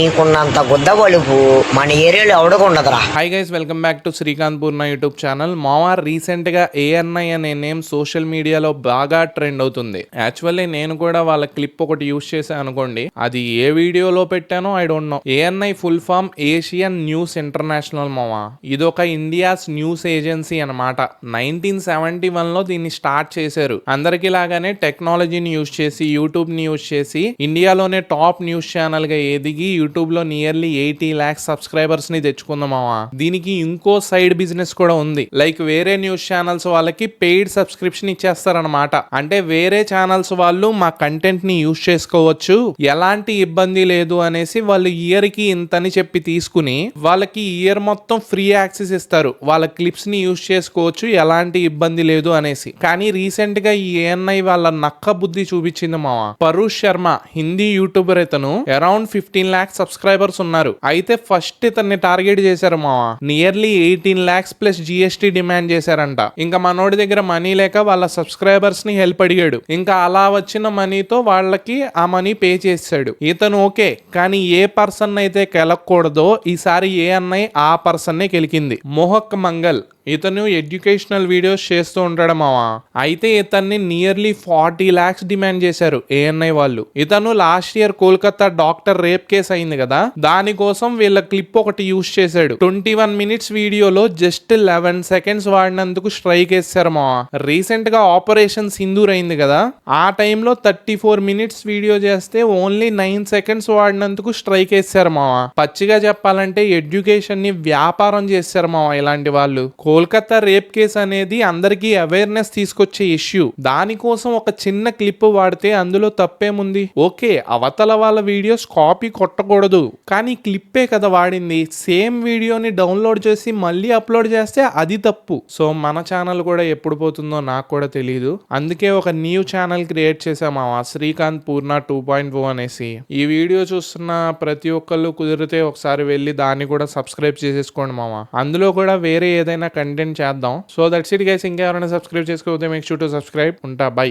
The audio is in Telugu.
నీకున్నంత గుద్ద బలుపు మన ఏరియాలో ఎవడకుండదురా. Hi guys, welcome back to Srikanth Purna YouTube channel. మావా రీసెంట్ గా ఏఎన్ఐ అనే నేమ్ సోషల్ మీడియాలో బాగా ట్రెండ్ అవుతుంది. యాక్చువల్లీ నేను కూడా వాళ్ళ క్లిప్ ఒకటి యూస్ చేశాను అనుకోండి, అది ఏ వీడియోలో పెట్టానో I don't know. ANI full form Asian News International మావా. ఇదొక ఇండియాస్ న్యూస్ ఏజెన్సీ అన్నమాట. 1971 లో దీన్ని స్టార్ట్ చేశారు. అందరికి లాగానే టెక్నాలజీని యూస్ చేసి, యూట్యూబ్ ని యూస్ చేసి ఇండియాలోనే టాప్ న్యూస్ ఛానల్ గా ఎదిగి యూట్యూబ్ లో నియర్లీ 80 lakhs సబ్స్క్రైబర్స్ ని తెచ్చుకుందామా. దీనికి ఇంకో సైడ్ బిజినెస్ కూడా ఉంది. లైక్ వేరే న్యూస్ ఛానల్స్ వాళ్ళకి పెయిడ్ సబ్స్క్రిప్షన్ ఇచ్చేస్తారనమాట. అంటే వేరే ఛానల్స్ వాళ్ళు మా కంటెంట్ ని యూస్ చేసుకోవచ్చు, ఎలాంటి ఇబ్బంది లేదు అనేసి వాళ్ళు ఇయర్ కి ఇంతని చెప్పి తీసుకుని వాళ్ళకి ఇయర్ మొత్తం ఫ్రీ యాక్సెస్ ఇస్తారు. వాళ్ళ క్లిప్స్ ని యూస్ చేసుకోవచ్చు, ఎలాంటి ఇబ్బంది లేదు అనేసి. కానీ రీసెంట్ గా ఈ ఏఎన్ఐ వాళ్ళ నక్క బుద్ధి చూపించింది మావా. పరుష్ శర్మ హిందీ యూట్యూబర్, ఇతను అరౌండ్ 15 lakhs సబ్స్క్రైబర్స్ ఉన్నారు. అయితే ఫస్ట్ ఇతన్ని టార్గెట్ చేశారు మావా. Nearly 18 lakhs plus GST demand చేశారంట. ఇంకా మనోడి దగ్గర మనీ లేక వాళ్ళ సబ్స్క్రైబర్స్ ని హెల్ప్ అడిగాడు. ఇంకా అలా వచ్చిన మనీతో వాళ్ళకి ఆ మనీ పే చేశాడు. ఇతను ఓకే, కానీ ఏ పర్సన్ అయితే కెలకూడదో ఈసారి ఏఎన్ఐ ఆ పర్సన్ నే కెలికింది. మోహక్ మంగల్ ఇతను ఎడ్యుకేషనల్ వీడియోస్ చేస్తూ ఉంటాడు మావా. అయితే ఇతన్ని నియర్లీ 40 lakhs డిమాండ్ చేశారు ఏఎన్ఐ వాళ్ళు. ఇతను last year Kolkata doctor rape case అయింది కదా, దానికోసం వీళ్ళ క్లిప్ ఒకటి యూస్ చేశాడు. 21 minutes వీడియోలో జస్ట్ 11 seconds వాడినందుకు స్ట్రైక్ వేశారు మావా. రీసెంట్ గా ఆపరేషన్ సింధూర్ అయింది కదా, ఆ టైంలో 34 minutes వీడియో చేస్తే ఓన్లీ 9 seconds వాడినందుకు స్ట్రైక్ వేశారు మావా. పచ్చిగా చెప్పాలంటే ఎడ్యుకేషన్ ని వ్యాపారం చేశారు మావా ఇలాంటి వాళ్ళు. కోల్కతా రేప్ కేసు అనేది అందరికీ అవేర్నెస్ తీసుకొచ్చే ఇష్యూ. దానికోసం ఒక చిన్న క్లిప్ వాడితే అందులో తప్పేముంది? ఓకే, అవతల వాళ్ళ వీడియోస్ కాపీ కొట్టకూడదు, కానీ క్లిప్పే కదా వాడింది. సేమ్ వీడియోని డౌన్లోడ్ చేసి మళ్ళీ అప్లోడ్ చేస్తే అది తప్పు. సో మన ఛానల్ కూడా ఎప్పుడు పోతుందో నాకు కూడా తెలియదు. అందుకే ఒక న్యూ ఛానల్ క్రియేట్ చేసామావా, శ్రీకాంత్ పూర్ణ 2.0 అనేసి. ఈ వీడియో చూస్తున్న ప్రతి ఒక్కళ్ళు కుదిరితే ఒకసారి వెళ్ళి దాన్ని కూడా సబ్స్క్రైబ్ చేసేసుకోండి మావా. అందులో కూడా వేరే ఏదైనా కంటెంట్ చేద్దాం. So that's it guys. ఇంకా ఎవరైనా సబ్స్క్రైబ్ చేసుకోకపోతే మేక్ షూర్ టు సబ్స్క్రైబ్. ఉంటా, బై.